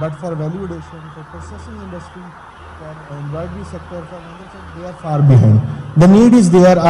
But for valuation, for processing industry, for embroidery sector, for they are far behind. The need is there.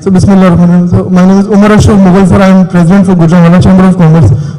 So Bismillah, so my name is Umar Ashraf Mughal, I am president for Gujranwala Chamber of Commerce.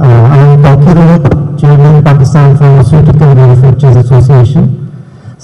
I am Tawqir Ahmed, Chairman Pakistan Pharmaceutical Manufacturers Association.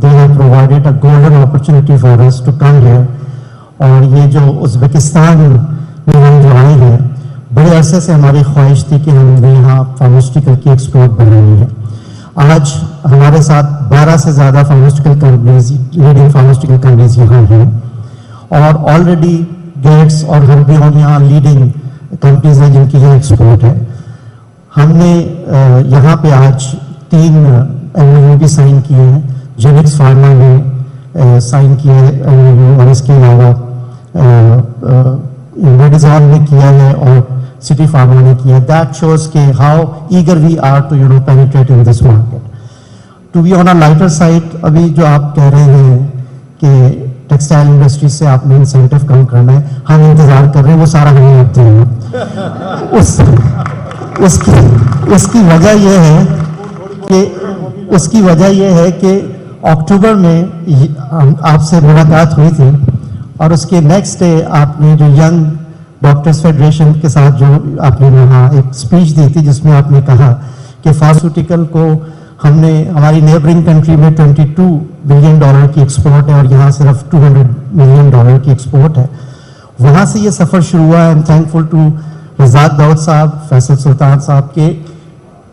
they have provided a golden opportunity for us to come here اور یہ جو Uzbekistan میں ہم جو آئے ہیں، بڑے عرصے سے ہماری خواہش تھی کہ ہم نے یہاں فارماسیوٹیکل کی ایکسپورٹ بنانی ہے. آج ہمارے ساتھ 12 سے زیادہ pharmaceutical companies, leading pharmaceutical companies یہاں ہیں، اور آلریڈی گیٹس اور ہربیون یہاں لیڈنگ کمپنیز ہیں جن کی یہاں ایکسپورٹ ہے. ہم نے یہاں پہ آج 3 MOU بھی سائن کیے ہیں. جینکس فارما نے سائن کیا ہے MOU، اور اس کے علاوہ میڈیزون نے کیا ہے اور سٹی فارما نے کیا ہے. دیٹ شوز کہ how eager we are to penetrate in this market. To be on a lighter side, ابھی جو آپ کہہ رہے ہیں کہ ٹیکسٹائل انڈسٹری سے آپ نے انسینٹو کم کرنا ہے، ہم انتظار کر رہے ہیں، وہ سارا ہمیں آپ دیں گے. اس کی وجہ یہ ہے کہ اکتوبر میں آپ سے ملاقات ہوئی تھی، اور اس کے نیکسٹ ڈے آپ نے جو ینگ ڈاکٹرز فیڈریشن کے ساتھ جو آپ نے وہاں ایک اسپیچ دی تھی، جس میں آپ نے کہا کہ فارماسیوٹیکل کو ہم نے ہماری نیبرنگ کنٹری میں $22 بلین کی ایکسپورٹ ہے، اور یہاں صرف $200 ملین کی ایکسپورٹ ہے. وہاں سے یہ سفر شروع ہوا ہے. آئی ایم تھینکفل ٹو رزاق داؤد صاحب، فیصل سلطان صاحب کے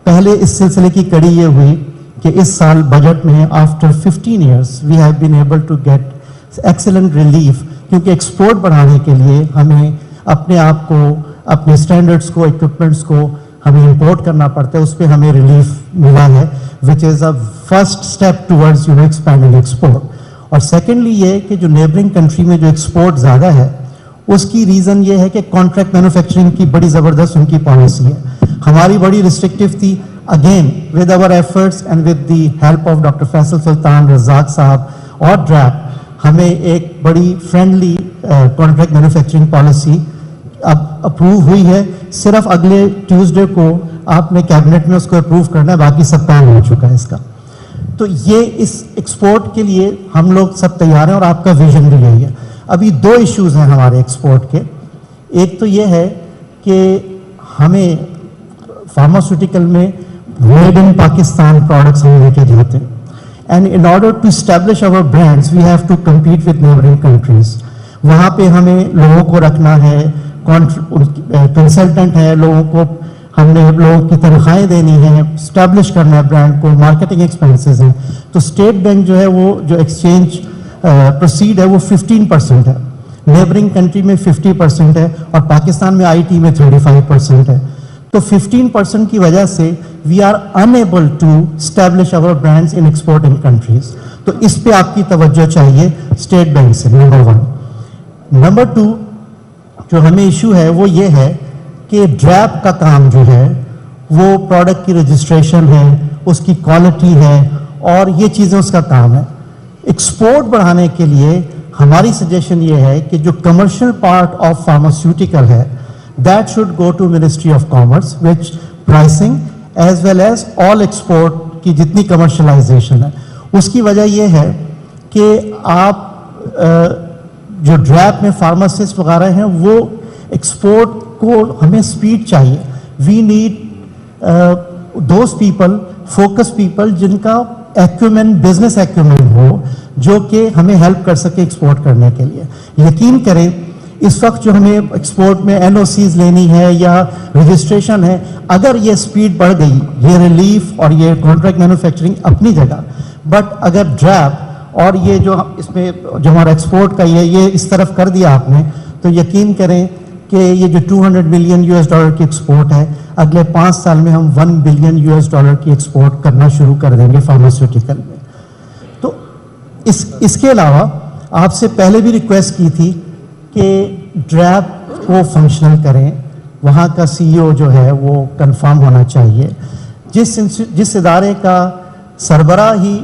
پہلے اس سلسلے کی کڑی یہ ہوئی کہ اس سال بجٹ میں after 15 years we have been able to get excellent relief, کیونکہ ایکسپورٹ بڑھانے کے لیے ہمیں اپنے آپ کو، اپنے اسٹینڈرڈس کو، اکوپمنٹس کو ہمیں امپورٹ کرنا پڑتا ہے. اس پہ ہمیں ریلیف ملا ہے، which is a first step towards expanding export. اور سیکنڈلی یہ کہ جو نیبرنگ کنٹری میں جو ایکسپورٹ زیادہ ہے، اس کی ریزن یہ ہے کہ کانٹریکٹ مینوفیکچرنگ کی بڑی زبردست ان کی پالیسی ہے. ہماری بڑی ریسٹرکٹیو تھی. Again with our efforts and with the help of doctor Faisal Sultan, Razzaq Sahab اور ڈریپ، ہمیں ایک بڑی فرینڈلی کانٹریکٹ مینوفیکچرنگ پالیسی اب اپروو ہوئی ہے. صرف اگلے ٹیوزڈے کو آپ نے کیبنٹ میں اس کو اپروو کرنا ہے، باقی سب کام ہو چکا ہے اس کا. تو یہ اس ایکسپورٹ کے لیے ہم لوگ سب تیار ہیں، اور آپ کا ویژن بھی یہی ہے. ابھی 2 ایشوز ہیں ہمارے ایکسپورٹ کے. ایک تو یہ ہے کہ ہمیں فارماسیوٹیکل میں میڈ ان پاکستان پروڈکٹس ہم لے کے جاتے ہیں، and in order to establish our brands we have to compete with neighbouring countries. وہاں پہ ہمیں لوگوں کو رکھنا ہے، کنسلٹنٹ ہے، لوگوں کو ہم نے لوگوں کی تنخواہیں دینی ہیں، اسٹیبلش کرنا ہے برانڈ کو، مارکیٹنگ ایکسپینسز ہیں. تو اسٹیٹ بینک جو ہے وہ جو ایکسچینج پروسیڈ ہے وہ 15% ہے، نیبرنگ کنٹری میں 50% ہے، اور پاکستان میں IT میں 35% ہے. تو 15% کی وجہ سے we are enable to establish our brands in exporting countries. تو اس پہ آپ کی توجہ چاہیے اسٹیٹ بینک سے، نمبر 1. نمبر 2 جو ہمیں ایشو ہے وہ یہ ہے کہ ڈریپ کا کام جو ہے وہ پروڈکٹ کی رجسٹریشن ہے، اس کی کوالٹی ہے، اور یہ چیزیں اس کا کام ہے. ایکسپورٹ بڑھانے کے لیے ہماری سجیشن یہ ہے کہ جو کمرشل پارٹ آف فارماسیوٹیکل ہے that should go to Ministry of Commerce, which pricing as well as all export کی جتنی commercialization ہے. اس کی وجہ یہ ہے کہ آپ جو ڈریپ میں فارماسسٹ وغیرہ ہیں وہ ایکسپورٹ کو ہمیں سپیڈ چاہیے. We need those people, focus people جن کا ایکومن، بزنس ایکومن ہو، جو کہ ہمیں ہیلپ کر سکے ایکسپورٹ کرنے کے لیے. یقین کریں اس وقت جو ہمیں ایکسپورٹ میں NOCs لینی ہے یا رجسٹریشن ہے، اگر یہ سپیڈ بڑھ گئی، یہ ریلیف اور یہ کانٹریکٹ مینوفیکچرنگ اپنی جگہ، بٹ اگر ڈریپ اور یہ جو اس میں جو ہمارا ایکسپورٹ کا یہ اس طرف کر دیا آپ نے، تو یقین کریں کہ یہ جو $200 ملین کی ایکسپورٹ ہے، اگلے 5 سال میں ہم $1 بلین کی ایکسپورٹ کرنا شروع کر دیں گے فارماسیوٹیکل میں. تو اس کے علاوہ آپ سے پہلے بھی ریکویسٹ کی تھی کہ ڈریپ کو فنکشنل کریں. وہاں کا CEO جو ہے وہ کنفرم ہونا چاہیے. جس ادارے کا سربراہ ہی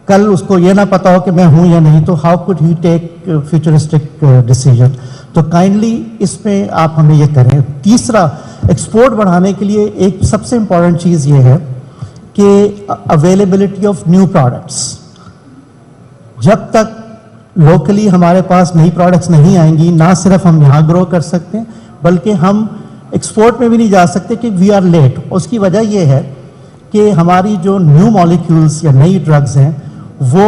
کل اس کو یہ نہ پتا ہو کہ میں ہوں یا نہیں، تو how could he take futuristic decision. تو کائنڈلی اس میں آپ ہمیں یہ کریں. تیسرا، ایکسپورٹ بڑھانے کے لیے ایک سب سے امپورٹنٹ چیز یہ ہے کہ اویلیبلٹی آف نیو پروڈکٹس. جب تک لوکلی ہمارے پاس نئی پروڈکٹس نہیں آئیں گی، نہ صرف ہم یہاں گرو کر سکتے ہیں بلکہ ہم ایکسپورٹ میں بھی نہیں جا سکتے کہ وی آر لیٹ. اس کی وجہ یہ ہے کہ ہماری جو نیو مالیکیولز یا نئی ڈرگز ہیں وہ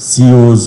CEOs,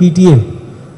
PTA,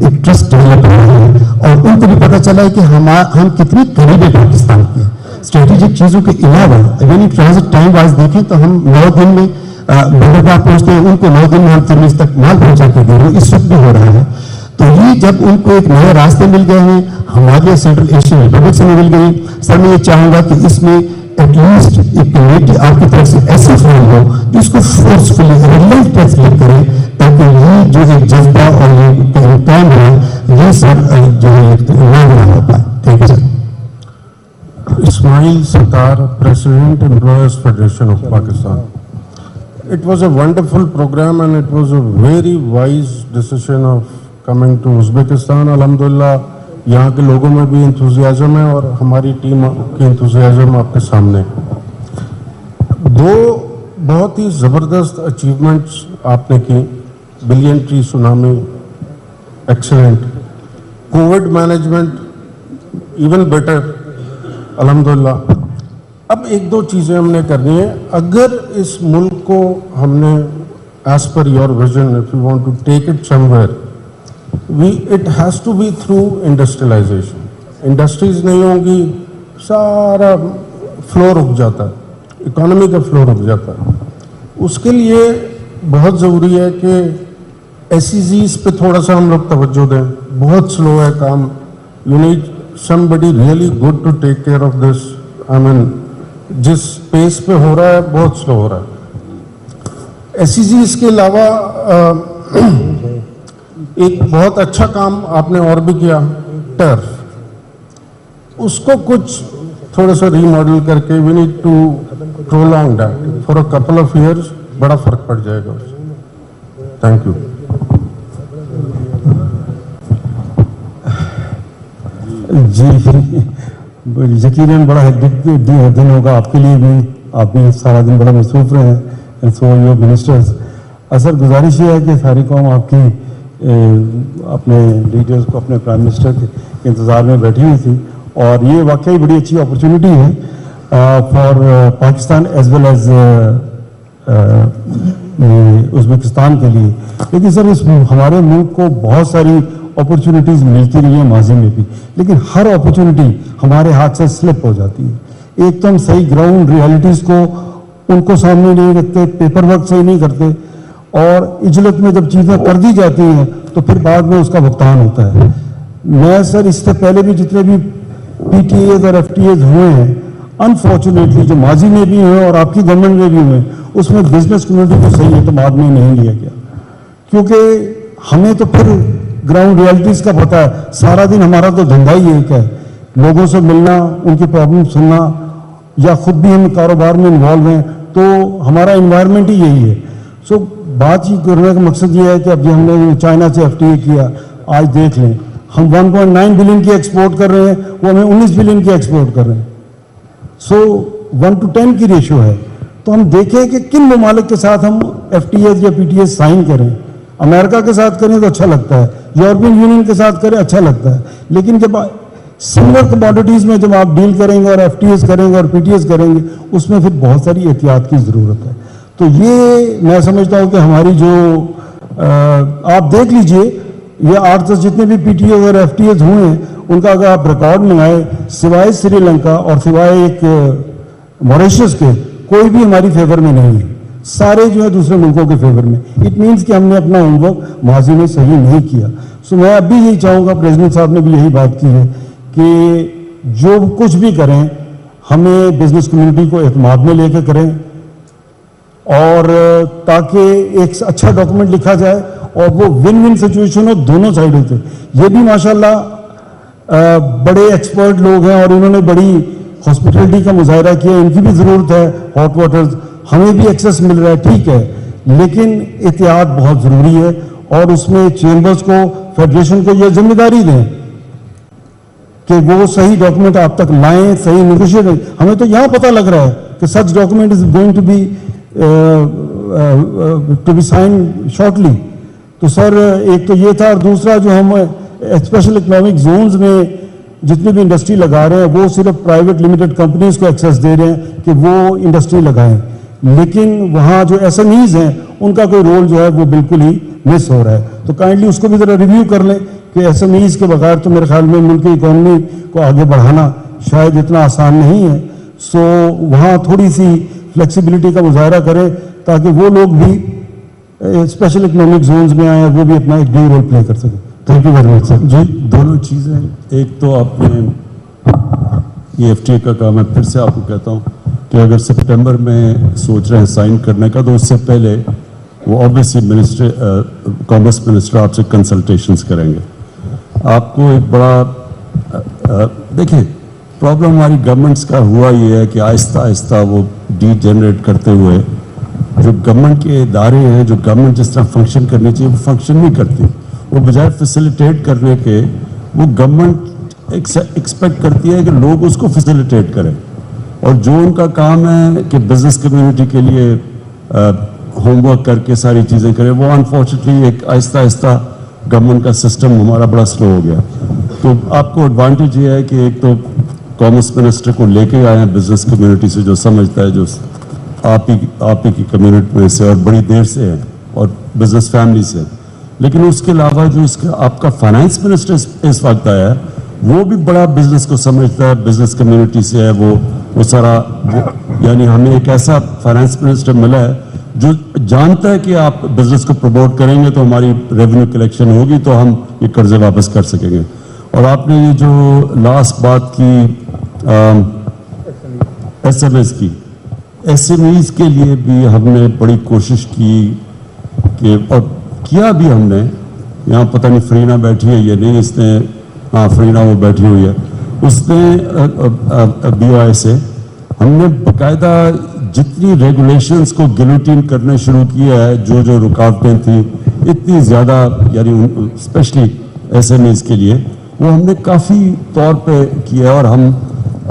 ایک ٹرسٹ ڈیولپ ہو رہا ہے اور ان کو بھی پتہ چلا ہے کہ ہم کتنی قریب ہے پاکستان کے اسٹریٹجک چیزوں کے علاوہ. یعنی ٹرانزٹ ٹائم وائز دیکھیں تو ہم 9 دن میں بندر پاک پہنچتے ہیں, ان کو 9 دن میں ہم ترمیز تک مال پہنچا کے دے رہے ہیں, اس وقت بھی ہو رہا ہے. تو یہ جب ان کو ایک نئے راستے مل گئے ہیں, ہمارے سینٹرل ایشین ریپبلک سے مل گئی. سر میں یہ چاہوں گا کہ اس میں ایٹ لیسٹ ایک کمیٹی آپ کی طرف سے ایسی فارم ہو جس کو فورسفلی ریلیونٹ ٹیکس لے کرے, تاکہ یہ جو ایک جذبہ اور یہ کام ہے یہ سر جو ہے نہ ہو پائے. Thank you sir. Ismail Sattar, President, Employers Federation of Pakistan. It was a wonderful program and it was a very wise decision of coming to Uzbekistan. Alhamdulillah, یہاں کے لوگوں میں بھی انتھوزیازم ہے اور ہماری ٹیم کی انتھوزیازم آپ کے سامنے. 2 بہت ہی زبردست اچیومنٹس آپ نے کی. Billion tree tsunami excellent, Covid management even better الحمدللہ. اب 1-2 چیزیں ہم نے کرنی ہیں. اگر اس ملک کو ہم نے as per your vision if you want to take it somewhere, it has to be through industrialization. Industries نہیں ہوں گی سارا فلو رک جاتا ہے, اکانومی کا فلو رک جاتا ہے. اس کے لیے بہت ضروری ہے کہ SEZs پہ تھوڑا سا ہم لوگ توجہ دیں. بہت سلو ہے کام. You need somebody really good to take care of this. I mean, جس پیس پہ ہو رہا ہے بہت سلو ہو رہا ہے. SEZs کے علاوہ ایک بہت اچھا کام آپ نے اور بھی کیا, ٹرف. اس کو کچھ تھوڑا سا ری ماڈل کر کے we need to prolong that for a couple of years. بڑا فرق پڑ جائے گا اس سے. Thank you. جی یقیناً بڑا دن ہوگا آپ کے لیے بھی. آپ بھی سارا دن بڑا مصروف رہے ہیں, اینڈ سو یور منسٹرز. اصل گزارش یہ ہے کہ ساری قوم آپ کی اپنے لیڈرز کو اپنے پرائم منسٹر کے انتظار میں بیٹھی ہوئی تھی, اور یہ واقعی بڑی اچھی اپرچونٹی ہے for Pakistan as well as Uzbekistan کے لیے. لیکن سر اس ہمارے ملک کو بہت ساری اپرچونٹیز ملتی رہی ہیں ماضی میں بھی, لیکن ہر اپرچونٹی ہمارے ہاتھ سے سلپ ہو جاتی ہے. ایک تو ہم صحیح گراؤنڈ ریالٹیز کو ان کو سامنے نہیں رکھتے, پیپر ورک صحیح نہیں کرتے, اور اجلت میں جب چیزیں کر دی جاتی ہیں تو پھر بعد میں اس کا بھگتان ہوتا ہے. میں سر اس سے پہلے بھی جتنے بھی PTAs اور FTAs ہوئے ہیں, انفارچونیٹلی جو ماضی میں بھی ہوئے اور آپ کی گورنمنٹ میں بھی ہوئے, اس میں بزنس کمیونٹی کو صحیح اعتماد میں نہیں لیا گیا, کیونکہ ہمیں تو پھر گراؤنڈ ریالٹیز کا پتہ ہے. سارا دن ہمارا تو دھندا ہی ایک ہے, لوگوں سے ملنا, ان کی پرابلم سننا, یا خود بھی ہم کاروبار میں انوالو ہیں, تو ہمارا انوائرمنٹ ہی یہی ہے. سو بات ہی کرنے کا مقصد یہ ہے کہ اب جو ہم نے چائنا سے FTA کیا, آج دیکھ لیں ہم 1.9 بلین کی ایکسپورٹ کر رہے ہیں, وہ ہمیں 19 بلین کی ایکسپورٹ کر رہے ہیں. سو 1:10 کی ریشو ہے. تو ہم دیکھیں کہ کن ممالک کے ساتھ ہم FTAs یا PTAs سائن کریں. امریکہ کے ساتھ کریں تو اچھا لگتا ہے, یورپین یونین کے ساتھ کریں اچھا لگتا ہے, لیکن جب سملر کموڈیٹیز میں جب آپ ڈیل کریں گے اور FTAs کریں گے اور PTAs کریں گے, اس میں پھر بہت ساری احتیاط کی ضرورت ہے. تو یہ میں سمجھتا ہوں کہ ہماری جو آپ دیکھ لیجئے یہ 8-10 جتنے بھی PTAs اور FTAs ہوئے ہیں, ان کا اگر آپ ریکارڈ منگائیں, سوائے سری لنکا اور سوائے ایک موریشس کے, کوئی بھی ہماری فیور میں نہیں ہے. سارے جو ہے دوسرے ملکوں کے فیور میں. اٹ مینس کہ ہم نے اپنا ہوم ورک ماضی میں صحیح نہیں کیا. سو میں اب بھی یہی چاہوں گا, پریزیڈنٹ صاحب نے بھی یہی بات کی ہے کہ جو کچھ بھی کریں ہمیں بزنس کمیونٹی کو اعتماد میں لے کے کریں, اور تاکہ ایک اچھا ڈاکومنٹ لکھا جائے اور وہ ون ون سچویشن ہو دونوں سائڈوں سے. یہ بھی ماشاءاللہ بڑے ایکسپرٹ لوگ ہیں اور انہوں نے بڑی ہاسپٹلٹی کا مظاہرہ کیا, ان کی بھی ضرورت ہے. ہاٹ واٹرز ہمیں بھی ایکسیس مل رہا ہے, ٹھیک ہے, لیکن احتیاط بہت ضروری ہے. اور اس میں چیمبرز کو, فیڈریشن کو یہ ذمہ داری دیں کہ وہ صحیح ڈاکومنٹ آپ تک لائیں, صحیح نیگوشیٹ. ہمیں تو یہاں پتہ لگ رہا ہے کہ such document is going to be sign shortly. تو سر ایک تو یہ تھا, اور دوسرا جو ہم اسپیشل اکنامک زونز میں جتنی بھی انڈسٹری لگا رہے ہیں وہ صرف پرائیویٹ لمیٹڈ کمپنیز کو ایکسیس دے رہے ہیں کہ وہ انڈسٹری لگائیں, لیکن وہاں جو SMEs ہیں ان کا کوئی رول جو ہے وہ بالکل ہی مس ہو رہا ہے. تو کائنڈلی اس کو بھی ذرا ریویو کر لیں کہ SMEs کے بغیر تو میرے خیال میں ملک کی اکانومی کو آگے بڑھانا شاید اتنا آسان نہیں ہے. سو وہاں تھوڑی سی فلیکسیبلٹی کا مظاہرہ کریں تاکہ وہ لوگ بھی اسپیشل اکنامک زونز میں آئیں وہ بھی اپنا ایک بڑی رول پلے کر سکیں. تھینک یو ویری مچ سر. جی دونوں چیزیں, ایک تو آپ نے یہ FTA کا کام ہے, پھر سے آپ کو کہتا ہوں کہ اگر سپٹمبر میں سوچ رہے ہیں سائن کرنے کا تو اس سے پہلے وہ آبویسلی کامرس منسٹر آپ سے کنسلٹیشنز کریں گے. آپ کو ایک بڑا دیکھیں پرابلم ہماری گورنمنٹس کا ہوا یہ ہے کہ آہستہ آہستہ وہ ڈی جنریٹ کرتے ہوئے جو گورنمنٹ کے ادارے ہیں, جو گورنمنٹ جس طرح فنکشن کرنی چاہیے وہ فنکشن نہیں کرتی. وہ بجائے فیسیلیٹیٹ کرنے کے وہ گورنمنٹ ایکسپیکٹ کرتی ہے کہ لوگ اس کو فیسیلیٹیٹ کریں, اور جو ان کا کام ہے کہ بزنس کمیونٹی کے لیے ہوم ورک کر کے ساری چیزیں کریں, وہ انفارچونیٹلی ایک آہستہ آہستہ گورنمنٹ کا سسٹم ہمارا بڑا سلو ہو گیا. تو آپ کو ایڈوانٹیج یہ ہے کہ ایک تو کامرس منسٹر کو لے کے آئے ہیں بزنس کمیونٹی سے, جو سمجھتا ہے, جو آپ ہی کی کمیونٹی میں سے اور بڑی دیر سے ہے اور بزنس فیملی سے. لیکن اس کے علاوہ جو آپ کا فائنانس منسٹر اس وقت آیا ہے وہ بھی بڑا بزنس کو سمجھتا ہے, بزنس کمیونٹی سے ہے, وہ سارا یعنی ہمیں ایک ایسا فائنانس منسٹر ملا ہے جو جانتا ہے کہ آپ بزنس کو پروموٹ کریں گے تو ہماری ریونیو کلیکشن ہوگی تو ہم یہ قرضے واپس کر سکیں گے. اور آپ نے یہ جو لاسٹ بات کی SMEs کے لیے بھی ہم نے بڑی کوشش کی کہ, اور کیا بھی ہم نے, یہاں پتہ نہیں فرینا بیٹھی ہے یا نہیں, اس نے, ہاں فرینا وہ بیٹھی ہوئی ہے, اس نے BOI سے ہم نے باقاعدہ جتنی ریگولیشنز کو گلوٹین کرنے شروع کیا ہے, جو رکاوٹیں تھیں اتنی زیادہ, یعنی اسپیشلی SMEs کے لیے وہ ہم نے کافی طور پہ کیا, اور ہم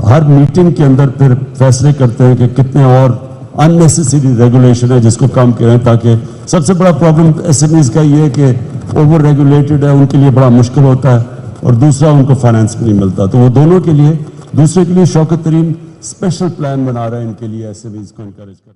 ہر میٹنگ کے اندر پھر فیصلے کرتے ہیں کہ کتنے اور اننیسیسری ریگولیشن ہے جس کو کم کریں, تاکہ سب سے بڑا پرابلم SMEs کا یہ ہے کہ اوور ریگولیٹڈ ہے, ان کے لیے بڑا مشکل ہوتا ہے, اور دوسرا ان کو فائنانس بھی نہیں ملتا. تو وہ دونوں کے لیے, دوسرے کے لیے شوکت ترین اسپیشل پلان بنا رہے ہیں ان کے لیے SMEs کو انکریج کرنے.